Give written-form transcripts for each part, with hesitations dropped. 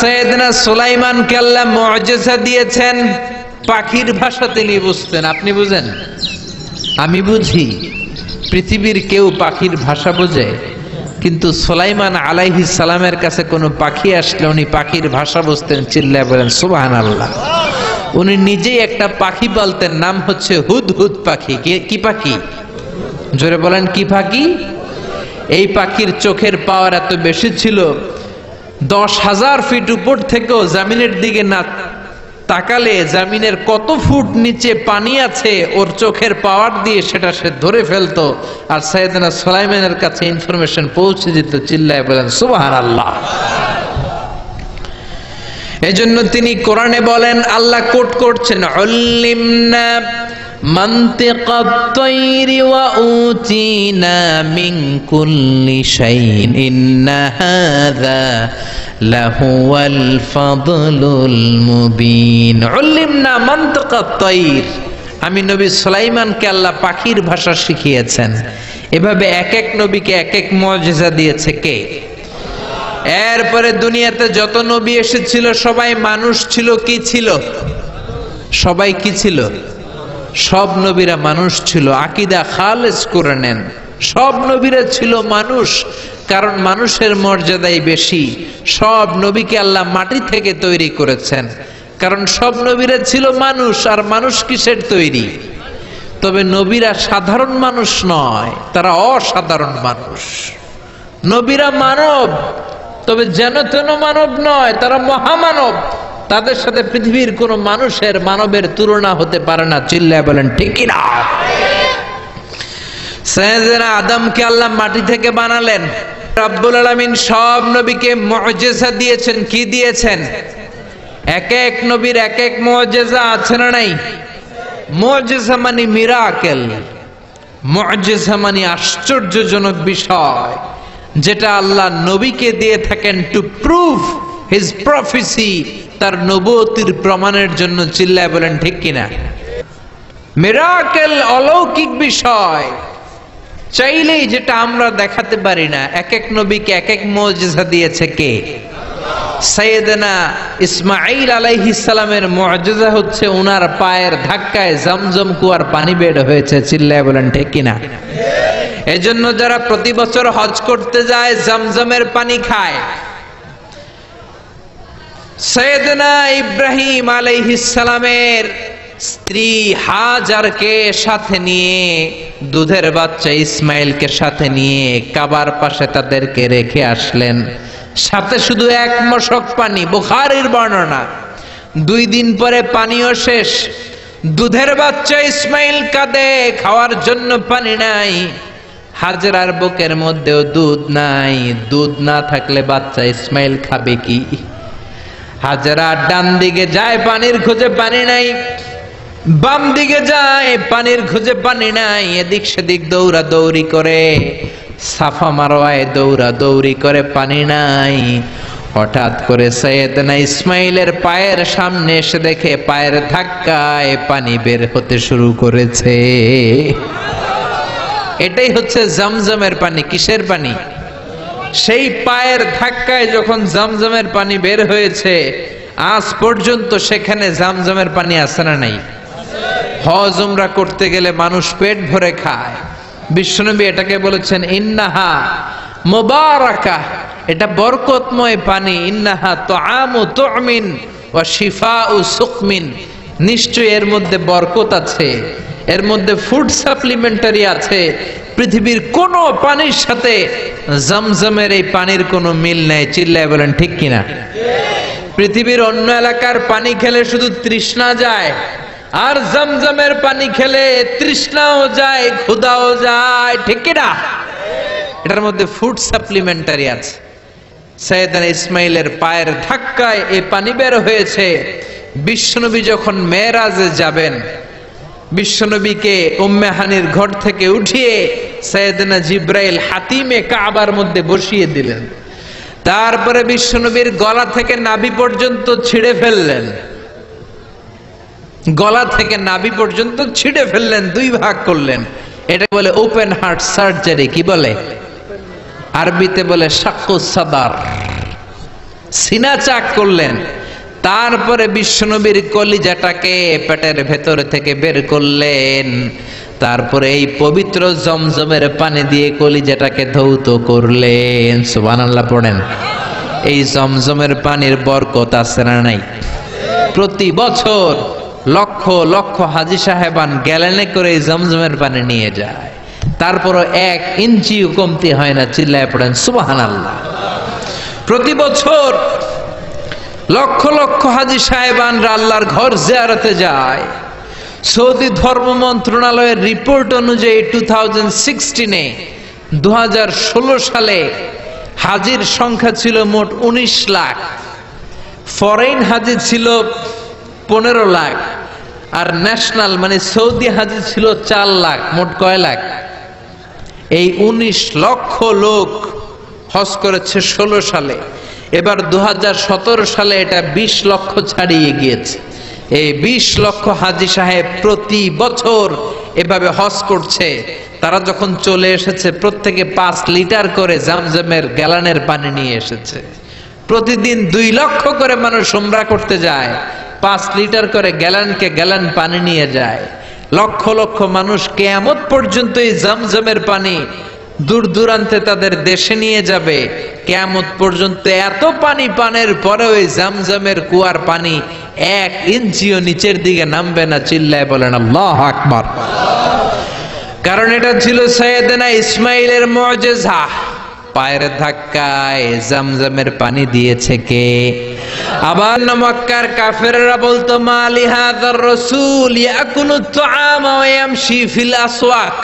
সাইয়েদনা সুলাইমানকে আল্লাহ মুআজিজা দিয়েছেন, পাখির ভাষা তিনি বুঝতেন। আপনি বুঝেন? আমি বুঝি। পৃথিবীর কেউ পাখির ভাষা বোঝে? কিন্তু সুলাইমান আলাইহিস সালামের কাছে কোনো পাখি আসলে উনি পাখির ভাষা বুঝতেন। চিল্লায় বলেন সুবহানাল্লাহ। উনি নিজেই একটা পাখি পালতেন, নাম হচ্ছে হুদহুদ পাখি। কি পাখি? জোরে বলেন, কি পাখি? এই পাখির চোখের পাওয়ার এত বেশি ছিল, 10,000 ফিট উপর থেকেও জামিনের দিকে না তাকালে জামিনের কত ফুট নিচে পানি আছে ওর চোখের পাওয়ার দিয়ে সেটা সে ধরে ফেলতো। আর সাইয়েদনা সুলাইমানের কাছে ইনফরমেশন পৌঁছে যেত। চিল্লায় বলেন সুবহানাল্লাহ। এজন্য তিনি কোরআনে বলেন, আল্লাহ কোট করছেন, উল্লিমনা মানতিকাত তায়রি ওয়া উতিনা মিন কুল্লি শাইইন ইন্না হাযা লাহুয়াল ফাদলুল মুবিন। উল্লিমনা মানতিকাত তায়র, আমি নবী সুলাইমানকে আল্লাহ পাখির ভাষা শিখিয়েছেন। এভাবে এক এক নবীকে এক এক মুআজিজা দিয়েছে কে? এরপরে দুনিয়াতে যত নবী এসেছিল সবাই মানুষ ছিল। কি ছিল? সবাই কি ছিল? সব নবীরা মানুষ ছিল। আকীদা খালেস করে নেন, সব নবীরা ছিল মানুষ, কারণ মানুষের মর্যাদাই বেশি। সব নবীকে আল্লাহ মাটি থেকে তৈরি করেছেন, কারণ সব নবীরা ছিল মানুষ। আর মানুষ কিসের তৈরি? তবে নবীরা সাধারণ মানুষ নয়, তারা অসাধারণ মানুষ। নবীরা মানব, তবে যেন তেন মানব নয়, তারা মহামানব। তাদের সাথে পৃথিবীর কোন মানবের তুলনা হতে পারে না। চিল্লায় বলেন ঠিক কি না? সাইয়েদনা আদমকে আল্লাহ মাটি থেকে বানালেন। রব্বুল আলামিন সব নবীকে মুআজিজা দিয়েছেন। কি দিয়েছেন? এক এক নবীর এক এক মুআজিজা আছে না নাই? মুআজিজা মানে মিরাকেল, মুআজিজা মানে আশ্চর্যজনক বিষয়, যেটা আল্লাহ নবীকে দিয়ে থাকেন টু প্রুভ হিজ প্রফেসি, তার নবুয়তির প্রমাণের জন্য। চিল্লায় বলেন ঠিক কিনা? মিরাকেল অলৌকিক বিষয়, চাইলেই যেটা আমরা দেখাতে পারি না। এক এক নবীকে এক এক মুআজিজা দিয়েছে কে? সাইয়েদনা ইসমাঈল আলাইহিস সালামের মুআজিজা হচ্ছে ওনার পায়ের ধাক্কায় জমজম কুয়ার পানি বের হয়েছে। চিল্লায় বলেন ঠিক কিনা? এজন্য যারা প্রতি বছর হজ করতে যায় জমজমের পানি খায়। সাইয়েদনা ইব্রাহিম আলাইহিস সালামের স্ত্রী হাজারকে সাথে নিয়ে, দুধের বাচ্চা ইসমাইলকে সাথে নিয়ে কাবার পাশে তাদেরকে রেখে আসলেন, সাথে শুধু এক মশক পানি। বুখারীর বর্ণনা। 2 দিন পরে পানিও শেষ। দুধের বাচ্চা ইসমাইল কাঁদে, খাওয়ার জন্য পানি নাই। হাজরার বুকের মধ্যেও দুধ নাই। দুধ না থাকলে বাচ্চা ইসমাইল খাবে কি? হাজরা ডান দিকে যায়, পানির খোঁজে পানি নাই। বাম দিকে যায়, পানির খোঁজে পানি নাই। এদিক সেদিক দৌড়া দৌড়ি করে, সাফা মারওয়ায় দৌড়া দৌড়ি করে, পানি নাই। হঠাৎ করে সাইয়েদনা ইসমাইলের পায়ের সামনে এসে দেখে পায়ের ধাক্কায় পানি বের হতে শুরু করেছে। এটাই হচ্ছে জমজমের পানি। কিসের পানি? সেই পায়ের ধাক্কায় যখন জমজমের পানি বের হয়েছে, আজ পর্যন্ত সেখানে জমজমের পানি আছে না নাই? হজ উমরা করতে গেলে মানুষ পেট ভরে খায়। বিশ্বনবী এটাকে বলেছেন ইন্নাহা মুবারাকা, এটা বরকতময় পানি। ইন্নাহা তুআমু তুমিন ওয়া শিফাউ সুকমিন, নিশ্চয়ই এর মধ্যে বরকত আছে, এর মধ্যে ফুড সাপ্লিমেন্টারি আছে। পৃথিবীর কোন পানির সাথে জমজমের এই পানির কোনো মিল নেই। চিল্লায় বলেন ঠিক কিনা? পৃথিবীর অন্য এলাকার পানি খেলে শুধু তৃষ্ণা যায়, আর জমজমের পানি খেলে তৃষ্ণাও যায়, ক্ষুধাও যায়। ঠিক কিনা? এটার মধ্যে ফুড সাপ্লিমেন্টারি আছে। সাইয়েদনা ইসমাইলের পায়ের ধাক্কায় এই পানি বের হয়েছে। বিশ্বনবী যখন মেরাজে যাবেন, বিশ্বনবীকে উম্মে হানির ঘর থেকে উঠিয়ে সাইয়েদনা জিব্রাইল হাতিমে কাবার মধ্যে বসিয়ে দিলেন। তারপরে বিশ্বনবীর গলা থেকে নাভি পর্যন্ত ছিঁড়ে ফেললেন। গলা থেকে নাভি পর্যন্ত ছিঁড়ে ফেললেন, 2 ভাগ করলেন। এটা বলে ওপেন হার্ট সার্জারি। কি বলে? আরবিতে বলে শাক্কুস সাদার। সিনা চাক করলেন, তারপরে বিশ্বনবীর কলিজাটাকে পেটের ভেতর থেকে বের করলেন, তারপরে এই পবিত্র জমজমের পানি দিয়ে কলিজাটাকে ধৌত করলেন। সুবহানাল্লাহ পড়েন। এই জমজমের পানির বরকত আছে না নাই? প্রতি বছর লক্ষ লক্ষ হাজী সাহেবান গ্যালেনে করে এই জমজমের পানি নিয়ে যায়, তারপরও 1 ইঞ্চিও কমতি হয় না। চিল্লায় পড়েন সুবহানাল্লাহ। প্রতি বছর লক্ষ লক্ষ হাজী সাহেবানরা আল্লাহর ঘর জিয়ারতে যায়। সৌদি ধর্ম মন্ত্রণালয়ের রিপোর্ট অনুযায়ী 2016 সালে হাজির সংখ্যা ছিল মোট 19 লাখ, ফরেন হাজি ছিল 15 লাখ, আর ন্যাশনাল মানে সৌদি হাজি ছিল 4 লাখ। মোট কয় লাখ? এই 19 লক্ষ লোক হজ করেছে 16 সালে। এবার 2017 সালে এটা 20 লক্ষ ছাড়িয়ে গিয়েছে। এই 20 লক্ষ হাজী সাহেব প্রতি বছর এভাবে হজ করছে। তারা যখন চলে এসেছে প্রত্যেকে 5 লিটার করে জামজামের গ্যালানের পানি নিয়ে এসেছে। প্রতিদিন 2 লক্ষ করে মানুষ উমরা করতে যায়, 5 লিটার করে গ্যালানকে গ্যালান পানি নিয়ে যায়। লক্ষ লক্ষ মানুষ কিয়ামত পর্যন্ত এই জামজামের পানি দূর দূরান্তে তাদের দেশে নিয়ে যাবে। কিয়ামত পর্যন্ত এত পানি পানের পরেও এই জামজামের কুয়ার পানি 1 ইঞ্চিও নিচের দিকে নামবে না। চিল্লায় বলেন আল্লাহু আকবার। কারণ এটা ছিল সাইয়েদনা ইসমাইলের মুজিজা। পায়ের ধাক্কায় জামজামের পানি দিয়েছে কে? আবার মক্কার কাফেররা বলতো মালি হাযার রাসূল ইয়াকুলু তুআমা ওয়া ইয়ামশি ফিল আসওয়াক।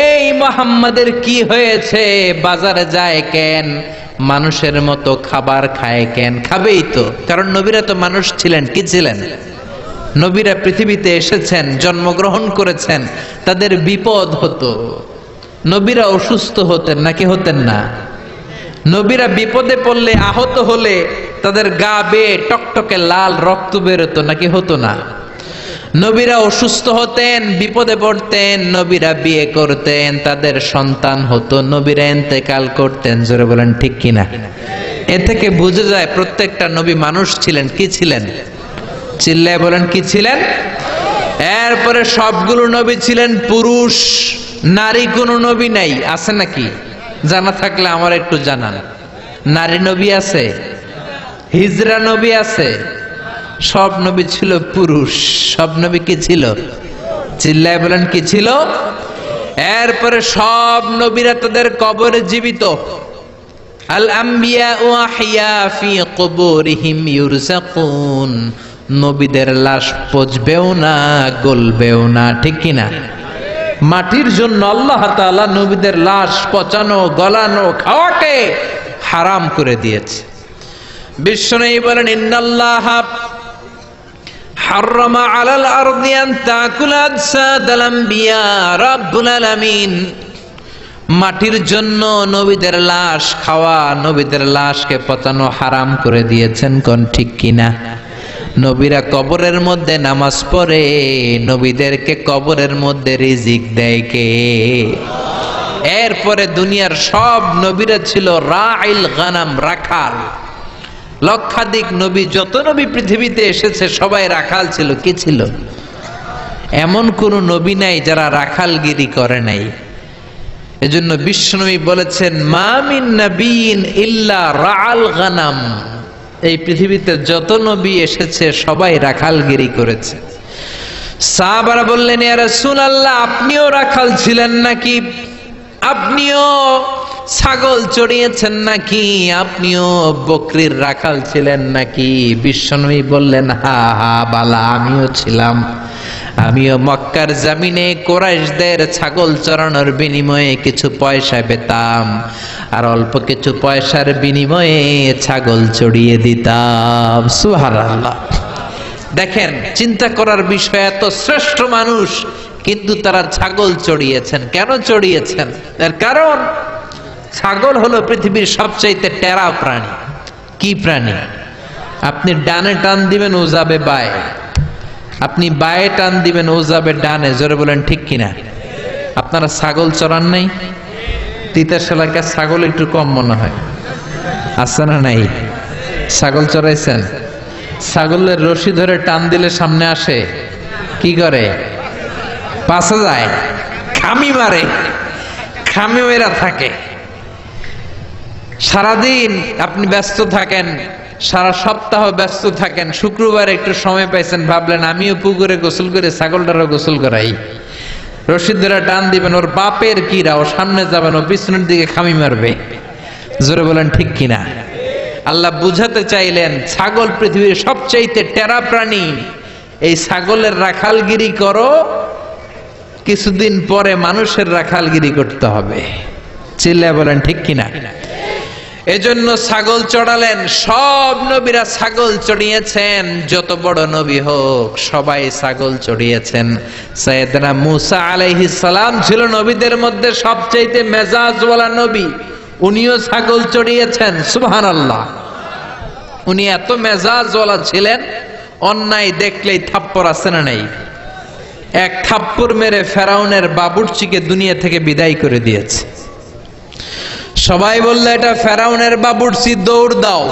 এই মুহাম্মাদের কি হয়েছে? বাজারে যায় কেন? মানুষের মতো খাবার খায় কেন? খাবেই তো, কারণ নবীরা তো মানুষ ছিলেন। কি ছিলেন? নবীরা পৃথিবীতে এসেছেন, জন্মগ্রহণ করেছেন, তাদের বিপদ হতো। নবীরা অসুস্থ হতেন নাকি হতেন না? নবীরা বিপদে পড়লে, আহত হলে তাদের গা বেয়ে টকটকে লাল রক্ত বেরোতো নাকি হতো না? নবীরা অসুস্থ হতেন, বিপদে পড়তেন, নবীরা বিয়ে করতেন, তাদের সন্তান হতো, নবীরা ইন্তেকাল করতেন। জোরে বলেন ঠিক কিনা? এ থেকে বোঝা যায় প্রত্যেকটা নবী মানুষ ছিলেন। কি ছিলেন? চিল্লায় বলেন কি ছিলেন? এরপরে সবগুলো নবী ছিলেন পুরুষ, নারী কোনো নবী নাই। আছে নাকি? জানা থাকলে আমার একটু জানান। নারী নবী আছে? হিজরা নবী আছে? সব নবী ছিল পুরুষ। সব নবী কি ছিল? চিল্লায় বলেন কি ছিল? এরপরে সব নবীরা তাদের কবরে জীবিত। আল আম্বিয়া ওয়া আহইয়া ফি কুবুরিহিম ইউরযাকুন। নবীদের লাশ পচবেও না, গলবেও না। ঠিক কিনা? মাটির জন্য আল্লাহ তাআলা নবীদের লাশ পচানো, গলানো, খাওয়াকে হারাম করে দিয়েছে। বিশ্বনবী বলেন ইন্নাল্লাহা হাররামা আলাল আরদি আন তাকুলা আজসাদাল আম্বিয়া রাব্বুল আলামিন। মাটির জন্য নবীদের লাশ খাওয়া, নবীদের লাশকে পচানো হারাম করে দিয়েছেন। কোন ঠিক কিনা? নবীরা কবরের মধ্যে নামাজ পড়ে, নবীদেরকে কবরের মধ্যে রিজিক দেয় কে? এরপরে দুনিয়ার সব নবীরা ছিল রাইল গানাম, রাখাল। লক্ষাধিক নবী, যত নবী পৃথিবীতে এসেছে সবাই রাখাল ছিল। কি ছিল? এমন কোন নবী নাই যারা রাখালগিরি করে নাই। এজন্য বিশ্বনবী বলেছেন মা মিন নাবিয়িন ইল্লা রাআল গানাম। এই পৃথিবীতে যত নবী এসেছে সবাই রাখালগিরি করেছে। সাহাবারা বললেন ইয়া রাসূলুল্লাহ, আপনিও রাখাল ছিলেন নাকি? আপনিও ছাগল চড়িয়েছেন নাকি? আপনিও বকরির রাখাল ছিলেন নাকি? বিশ্বনবী বললেন হা হা বালা, আমিও ছিলাম। আমিও মক্কার জমিনে কুরাইশদের ছাগল চড়ানোর বিনিময়ে কিছু পয়সা পেতাম, আর অল্প কিছু পয়সার বিনিময়ে ছাগল চড়িয়ে দিতাম। সুবহানাল্লাহ। দেখেন, চিন্তা করার বিষয়, এত শ্রেষ্ঠ মানুষ কিন্তু তারা ছাগল চড়িয়েছেন। কেন চড়িয়েছেন? এর কারণ ছাগল হলো পৃথিবীর সবচাইতে টেরা প্রাণী। কি প্রাণী? আপনি ডানে টান দিবেন ও যাবে বায়ে, আপনি বায়ে টান দিবেন ও যাবে ডানে। জোরে বলেন ঠিক কিনা? আপনারা ছাগল চড়ান নাই? তিতাস এলাকায় ছাগল একটু কম মনে হয়, আছে না নাই? ছাগল চড়াইছেন? ছাগলের রশি ধরে টান দিলে সামনে আসে, কি করে? পাশে যায়, খামি মারে, খামি মেরা থাকে। সারাদিন আপনি ব্যস্ত থাকেন, সারা সপ্তাহ ব্যস্ত থাকেন, শুক্রবার একটু সময় পাইছেন, ভাবলেন আমিও পুকুরে গোসল করে ছাগলটারও গোসল করাই। রশিদ ধরে টান দিবেন, ওর বাপের কিরা, ও সামনে যাবেন, ও পিছনের দিকে খামি মারবে। জোরে বলেন ঠিক কিনা? আল্লাহ বুঝাতে চাইলেন ছাগল পৃথিবীর সবচাইতে টেরা প্রাণী, এই ছাগলের রাখালগিরি করো, কিছুদিন পরে মানুষের রাখালগিরি করতে হবে। চিল্লায় বলেন ঠিক কিনা? এজন্য ছাগল চড়ালেন। সব নবীরা ছাগল চড়িয়েছেন, যত বড় নবী হোক সবাই ছাগল চড়িয়েছেন। সাইয়েদনা মুসা আলাইহিস সালাম ছিল নবীদের মধ্যে সবচাইতে মেজাজওয়ালা নবী, উনিও ছাগল চড়িয়েছেন। সুবহানাল্লাহ। উনি এত মেজাজওয়ালা ছিলেন, অন্যায় দেখলেই থাপ্পড় আছে না নাই? এক থাপ্পড় মেরে ফেরাউনের বাবুর্চিকে দুনিয়া থেকে বিদায় করে দিয়েছে। সবাই বললো এটা ফেরাউনের বাবুর্চি, দৌড় দাও।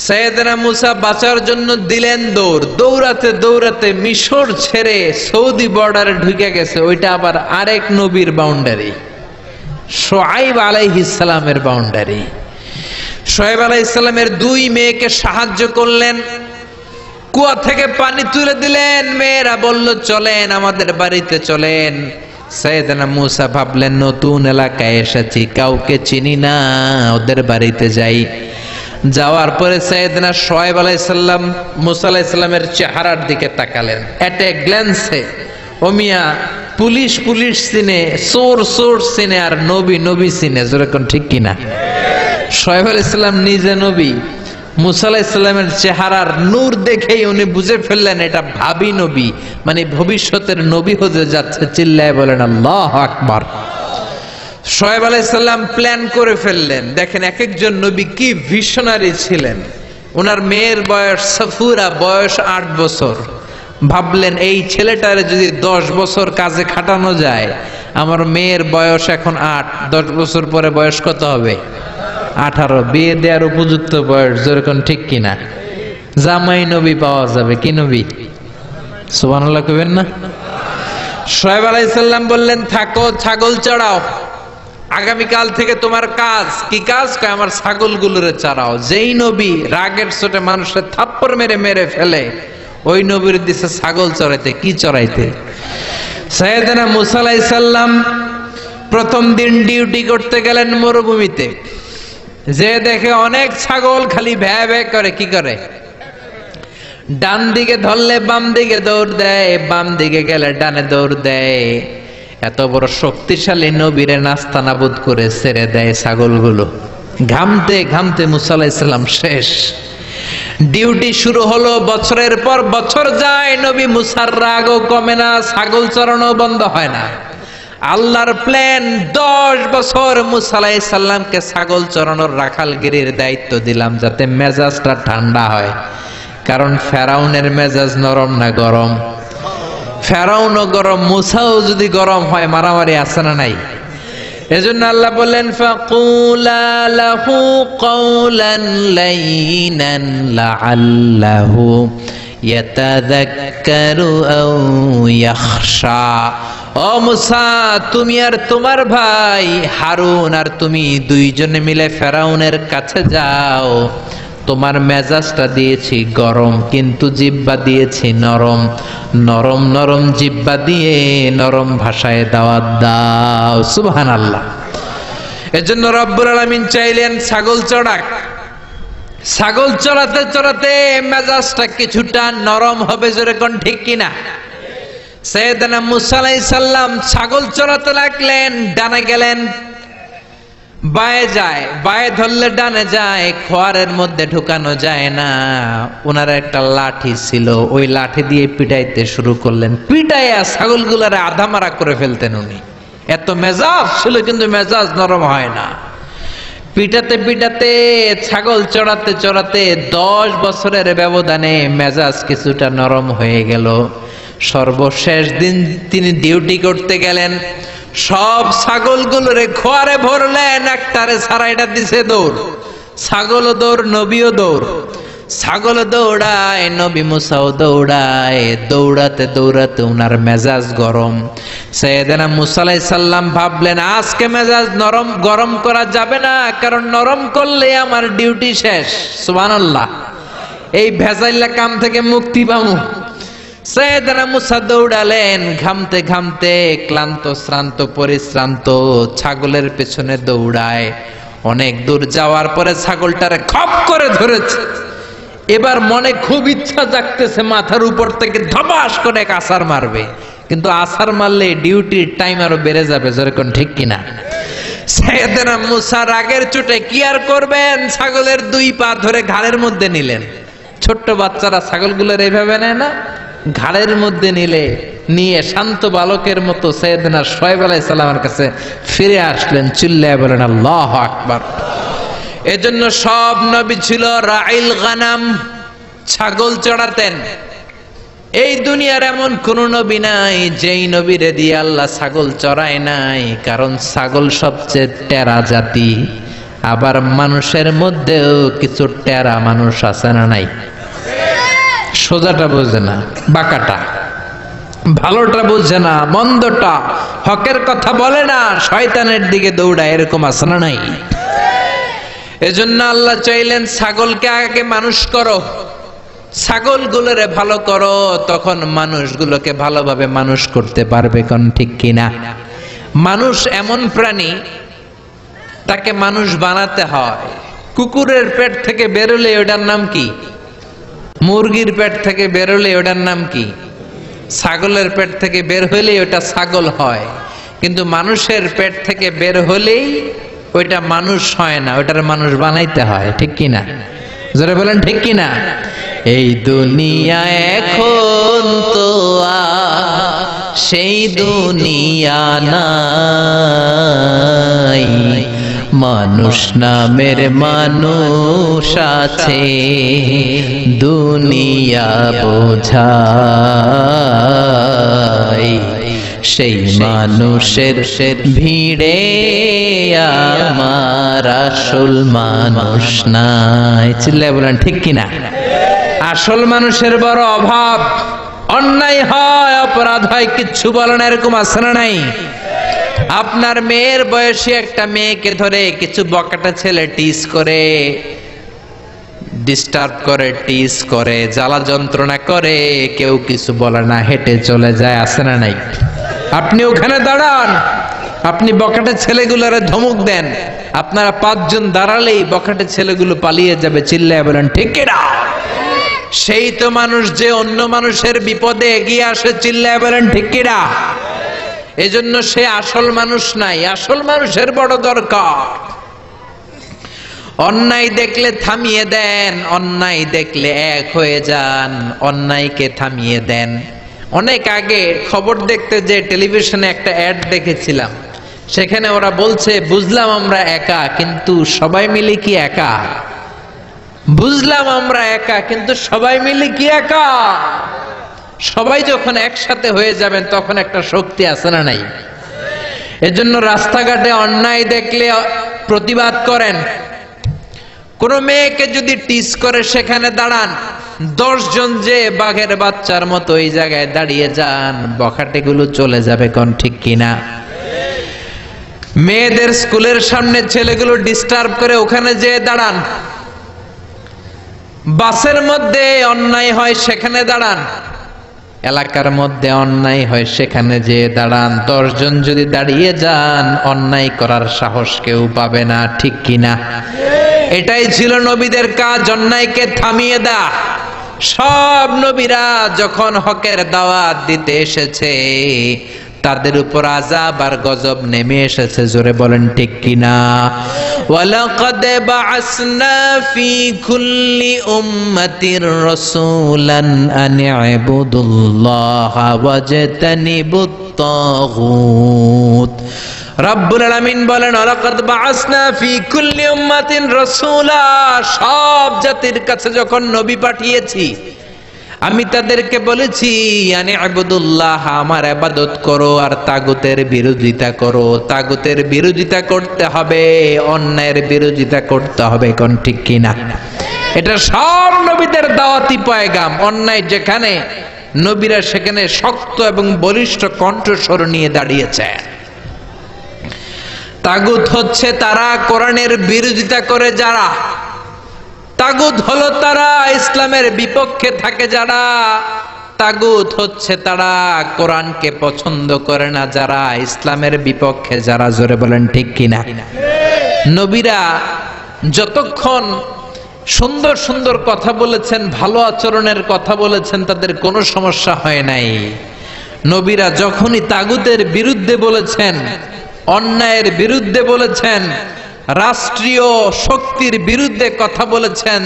সাইয়েদনা মুসা বাঁচার জন্য দিলেন দৌড়। দৌড়াতে দৌড়াতে মিশর ছেড়ে সৌদি বর্ডারে ঢুকে গেছে। ওইটা আবার আরেক নবীর বাউন্ডারি, শুআইব আলাইহিস সালামের বাউন্ডারি। শুআইব আলাইহিস সালামের দুই মেয়েকে সাহায্য করলেন, কুয়া থেকে পানি তুলে দিলেন। মেয়েরা বলল চলেন, আমাদের বাড়িতে চলেন। সাইয়েদনা মুসা ভাবলেন নতুন এলাকায় এসেছি, কাউকে চিনি না, ওদের বাড়িতে যাই। যাওয়ার পরে সাইয়েদনা শুআইব আলাইহিস সালাম মুসা আলাইহিস সালামের চেহারার দিকে তাকালেন। এট এ গ্ল্যান্সে ও মিয়া, পুলিশ পুলিশ চিনে, চোর চোর চিনে, আর নবী নবী চিনে। যেরকম ঠিক কিনা? শুআইব আলাইহিস সালাম নিজে নবী, মুসা আলাইহিস সালামের চেহারার নূর দেখেই উনি বুঝে ফেললেন এটা ভাবি নবী, মানে ভবিষ্যতের নবী হতে যাচ্ছে। চিল্লায় বলেন আল্লাহু আকবার। শুআইব আলাইহিস সালাম প্ল্যান করে ফেললেন। দেখেন এক একজন নবী কি ভিশনারি ছিলেন। ওনার মেয়ের বয়স সফুরা, বয়স 8 বছর। ভাবলেন এই ছেলেটারে যদি 10 বছর কাজে খাটানো যায়, আমার মেয়ের বয়স এখন 8, 10 বছর পরে বয়স কত হবে? 18। বিয়ে দেওয়ার উপযুক্ত বয়স। যেরকম ঠিক কিনা? জামাই নবী পাওয়া যাবে। কি নবী? সুবহানাল্লাহ কইবেন না? শুআইব আলাইহিস সালাম বললেন থাকো, ছাগল চড়াও, আগামীকাল থেকে তোমার কাজ কি? কাজ? আমার ছাগলগুলোরে চড়াও। যেই নবী রাগের চোটে মানুষের থাপ্পড় মেরে মেরে ফেলে, ওই নবীর দিছে ছাগল চড়াইতে। কি চড়াইতে? সাইয়েদনা মুসা আলাইহিস সালাম প্রথম দিন ডিউটি করতে গেলেন মরুভূমিতে। যে দেখে অনেক ছাগল খালি ভ্যা ভ্যা করে। কি করে? ডান দিকে ধরলে বাম দিকে দৌড় দেয়, বাম দিকে গেলে ডানে দৌড় দেয়। এত বড় শক্তিশালী নবীরে নাস্তানাবুদ করে ছেড়ে দেয় ছাগলগুলো। ঘামতে ঘামতে মুসা আলাইহিস সালাম শেষ। ডিউটি শুরু হলো, বছরের পর বছর যায়, নবী মুসার রাগও কমে না, ছাগল চড়ানো বন্ধ হয় না। আল্লাহর প্ল্যান, 10 বছর মুসা আলাইহিস সালামকে ছাগল চড়ানোর রাখালগিরির দায়িত্ব দিলাম, যাতে মেজাজটা ঠান্ডা হয়। কারণ ফেরাউনের মেজাজ নরম না গরম? ফেরাউনও গরম, মুসাও যদি গরম হয়, মারামারি আছে না নাই? এজন্য আল্লাহ বললেন ফাকুলা লাহু কাওলান লাইনান লাআল্লাহু ইয়াতাযাক্কারু আও ইয়াখশা। ও মুসা, তুমি আর তোমার ভাই হারুন আর তুমি দুইজনে মিলে ফেরাউনের কাছে যাও। তোমার মেজাজটা দিয়েছি গরম, কিন্তু জিহ্বা দিয়েছি নরম। নরম নরম জিহ্বা দিয়ে নরম ভাষায় দাওয়াত দাও। সুবহানাল্লাহ। এজন্য রব্বুল আলামিন চাইলেন ছাগল চড়াক। ছাগল চড়াতে চড়াতে মেজাজটা কিছুটা নরম হবে। যেরকম ঠিক কিনা? সাইয়েদনা মুসা আলাইহিস সালাম ছাগল চড়াতে লাগলেন। ডানে গেলেন, বায়ে যায়, বায়ে ধরলে ডানে যায়, খোয়ারের মধ্যে ঢুকানো যায় না। ওনার একটা লাঠি ছিল, ওই লাঠি দিয়ে পিটাইতে শুরু করলেন। পিটাইয়া ছাগলগুলারে আধা মারা করে ফেলতেন উনি। এত মেজাজ ছিল, কিন্তু মেজাজ নরম হয় না। পিটাতে পিটাতে, ছাগল চড়াতে চড়াতে 10 বছরের ব্যবধানে মেজাজ কিছুটা নরম হয়ে গেল। সর্বশেষ দিন তিনি ডিউটি করতে গেলেন। সব ছাগলগুলোরে খোয়ারে ভরলেন, একটারে ছাড়াইটা দিছে দৌড়। ছাগলও দৌড়, নবীও দৌড়। ছাগল দৌড়ায়, নবী মুসাও দৌড়ায়। দৌড়াতে দৌড়াতে উনার মেজাজ গরম। সাইয়েদনা মুসা আলাইহিস সালাম ভাবলেন আজকে মেজাজ গরম করা যাবে না, কারণ নরম করলে আমার ডিউটি শেষ। সুবহানাল্লাহ, এই ভেজাইলা কাম থেকে মুক্তি পাবো। সাইয়েদনা মুসা দৌড়ালেন, ঘামতে ঘামতে ক্লান্ত শ্রান্ত পরিশ্রান্ত ছাগলের পেছনে দৌড়ায়। অনেক দূর যাওয়ার পরে ছাগলটারে খপ করে ধরেছে। এবার মনে খুব ইচ্ছা জাগতেছে মাথার উপর থেকে ধবাস করে এক আছাড় মারবে, কিন্তু আছাড় মারলে ডিউটির টাইম আরো বেড়ে যাবে। যেরকম ঠিক কিনা? সাইয়েদনা মুসা রাগের চোটে কি আর করবেন, ছাগলের দুই পা ধরে ঘাড়ের মধ্যে নিলেন। ছোট্ট বাচ্চারা ছাগলগুলোর এইভাবে নেয় না, ঘাড়ের মধ্যে নিয়ে শান্ত বালকের মতো সাইয়েদনা শুআয়ব আলাইহিস সালামের কাছে ফিরে আসলেন। চিল্লায় বলেন আল্লাহু আকবার। এজন্য সব নবী ছিল রাইল গানাম, ছাগল চড়াতেন। এই দুনিয়ার এমন কোন নবী নাই যেই নবীরে দিয়ে আল্লাহ ছাগল চড়ায় নাই, কারণ ছাগল সবচেয়ে টেরা জাতি। আবার মানুষের মধ্যেও কিছু টেরা মানুষ আছে না নাই? সোজাটা বোঝে না, বাঁকাটা, ভালোটা বুঝে না, মন্দটা, হকের কথা বলে না, শয়তানের দিকে দৌড়ায়, এরকম আছে না নাই? এজন্য আল্লাহ চাইলেন ছাগলকে আগে মানুষ করো, ছাগলগুলোরে ভালো করো, তখন মানুষগুলোকে ভালোভাবে মানুষ করতে পারবে। কোন ঠিক কিনা? মানুষ এমন প্রাণী, তাকে মানুষ বানাতে হয়। কুকুরের পেট থেকে বেরোলে ওটার নাম কি? মুরগির পেট থেকে বেরোলে ওটার নাম কি? ছাগলের পেট থেকে বের হইলে ওটা ছাগল হয়, কিন্তু মানুষের পেট থেকে বের হলেই ওইটা মানুষ হয় না, ওটার মানুষ বানাইতে হয়। ঠিক কিনা? যারা বলেন ঠিক কিনা? এই দুনিয়া এখন তো সেই দুনিয়া নাই, মানুষ নামের মানুষ আছে, দুনিয়া বোঝায়, সেই মানুষের ভিড়ে আমার আসল মানুষ নাই। চিল্লায় বলেন ঠিক কিনা? আসল মানুষের বড় অভাব। অন্যায় হয়, অপরাধ হয়, কিচ্ছু বলে না, এরকম আছে না নাই? আপনার মেয়ের বয়সী একটা মেয়েকে ধরে কিছু বকাটা ছেলে টিজ করে, ডিস্টার্ব করে, টিজ করে, জ্বালা যন্ত্রণা করে, কেউ কিছু বলে না, হেঁটে চলে যায়, আছে না নাই? আপনি ওখানে দাঁড়ান, আপনি বকাটে ছেলেগুলোরে ধমক দেন, আপনারা পাঁচজন দাঁড়ালেই বকাটে ছেলেগুলো পালিয়ে যাবে। চিল্লায় বলেন ঠিক কিনা? সেই তো মানুষ যে অন্য মানুষের বিপদে এগিয়ে আসে। চিল্লায় বলেন ঠিক কিনা? এজন্য সে আসল মানুষ নাই, আসল মানুষের বড় দরকার। অন্যায় দেখলে থামিয়ে দেন, অন্যায় দেখলে এক হয়ে যান, অন্যায়কে থামিয়ে দেন। অনেক আগে খবর দেখতে যে টেলিভিশনে একটা অ্যাড দেখেছিলাম, সেখানে ওরা বলছে বুঝলাম আমরা একা, কিন্তু সবাই মিলে কি একা? বুঝলাম আমরা একা, কিন্তু সবাই মিলে কি একা? সবাই যখন একসাথে হয়ে যাবেন তখন একটা শক্তি আছে না নাই? এজন্য রাস্তাঘাটে অন্যায় দেখলে প্রতিবাদ করেন। কোন মেয়েকে যদি টিজ করে সেখানে দাঁড়ান, 10 জন যে বাঘের বাচ্চার মতো এই জায়গায় দাঁড়িয়ে যান, বখাটেগুলো চলে যাবে। কোন ঠিক কিনা? মেয়েদের স্কুলের সামনে ছেলেগুলো ডিস্টার্ব করে, ওখানে যে দাঁড়ান। বাসের মধ্যে অন্যায় হয় সেখানে দাঁড়ান, এলাকার মধ্যে অন্যায় হয় সেখানে যে দাঁড়ান। 10 জন যদি দাঁড়িয়ে যান, অন্যায় করার সাহস কেউ পাবে না। ঠিক কিনা? এটাই ছিল নবীদের কাজ, অন্যায়কে থামিয়ে দেয়া। সব নবীরা যখন হকের দাওয়াত দিতে এসেছে, তাদের উপর আযাব আর গজব নেমে এসেছে। জোরে বলেন ঠিক কিনা? ওয়ালাকাদ বা'আসনা ফি কুল্লি উম্মাতির রাসূলান আন ইবুদুল্লাহা ওয়াজতানিবুত তাগুত। রব্বুল আলামিন বলেন ওয়ালাকাদ বা'আসনা ফি কুল্লি উম্মাতিন রাসূলা, সব জাতির কাছে যখন নবী পাঠিয়েছি, আমি তাদেরকে বলেছি আনি আবুদুল্লাহ, আমার ইবাদত করো আর তাগুতের বিরোধিতা করো। তাগুতের বিরোধিতা করতে হবে, অন্যায়ের বিরোধিতা করতে হবে, কোন ঠিক কিনা? এটা সব নবীদের দাওয়াতি পয়গাম। অন্যায় যেখানে, নবীরা সেখানে শক্ত এবং বলিষ্ঠ কণ্ঠস্বর নিয়ে দাঁড়িয়েছে। তাগুত হচ্ছে তারা কোরআনের বিরোধিতা করে যারা, তাগুত হলো তারা ইসলামের বিপক্ষে থাকে যারা, তাগুত হচ্ছে তারা কোরআনকে পছন্দ করে না যারা, ইসলামের বিপক্ষে যারা। জোরে বলেন ঠিক কিনা? নবীরা যতক্ষণ সুন্দর সুন্দর কথা বলেছেন, ভালো আচরণের কথা বলেছেন, তাদের কোনো সমস্যা হয় নাই। নবীরা যখনই তাগুতের বিরুদ্ধে বলেছেন, অন্যায়ের বিরুদ্ধে বলেছেন, রাষ্ট্রীয় শক্তির বিরুদ্ধে কথা বলেছেন,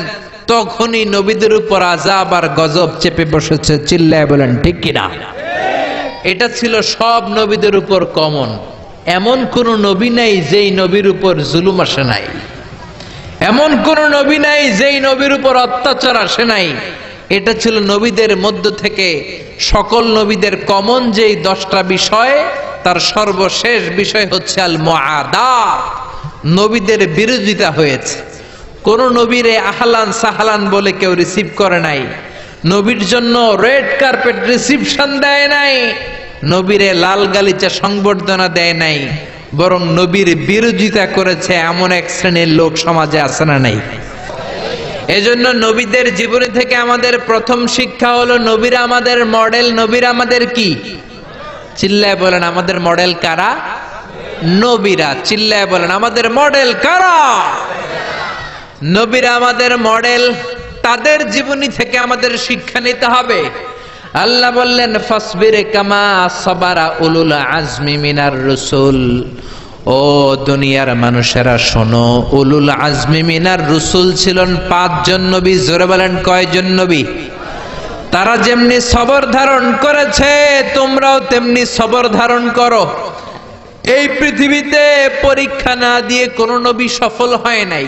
তখনই নবীদের উপর আযাব আর গজব চেপে বসেছে। চিল্লায় বলেন ঠিক কিনা? এটা ছিল সব নবীদের উপর কমন। এমন কোন নবী নাই যেই নবীর উপর জুলুম আসে নাই, এমন কোন নবী নাই যেই নবীর উপর অত্যাচার আসে নাই। এটা ছিল নবীদের মধ্য থেকে সকল নবীদের কমন যেই 10টা বিষয়, তার সর্বশেষ বিষয় হচ্ছে আল মুআদাত। নবীদের বিরোধিতা হয়েছে। কোন নবীরে আহলান সাহলান বলে কেউ রিসিভ করে নাই, নবীর জন্য রেড কার্পেট রিসিপশন দেয় নাই, নবীরে লাল গালিচা সংবর্ধনা দেয় নাই, বরং নবীর বিরোধিতা করেছে এমন এক শ্রেণীর লোক সমাজে আছে না নাই? এজন্য নবীদের জীবনী থেকে আমাদের প্রথম শিক্ষা হলো নবীরা আমাদের মডেল। নবীরা আমাদের কি? চিল্লায় বলেন আমাদের মডেল কারা? নবীরা। চিল্লায় বলেন আমাদের মডেল কারা? নবীরা আমাদের মডেল। তাদের জীবনী থেকে আমাদের শিক্ষা নিতে হবে। আল্লাহ বললেন ফাসবির কামা সাবারা উলুল আজমি মিনার রসুল। ও দুনিয়ার মানুষেরা শোনো, উলুল আজমি মিনার রসুল ছিলেন 5 জন নবী। জোরে বলেন কয়জন নবী? তারা যেমনি সবর ধারণ করেছে, তোমরাও তেমনি সবর ধারণ করো। এই পৃথিবীতে পরীক্ষা না দিয়ে কোন নবী সফল হয় নাই।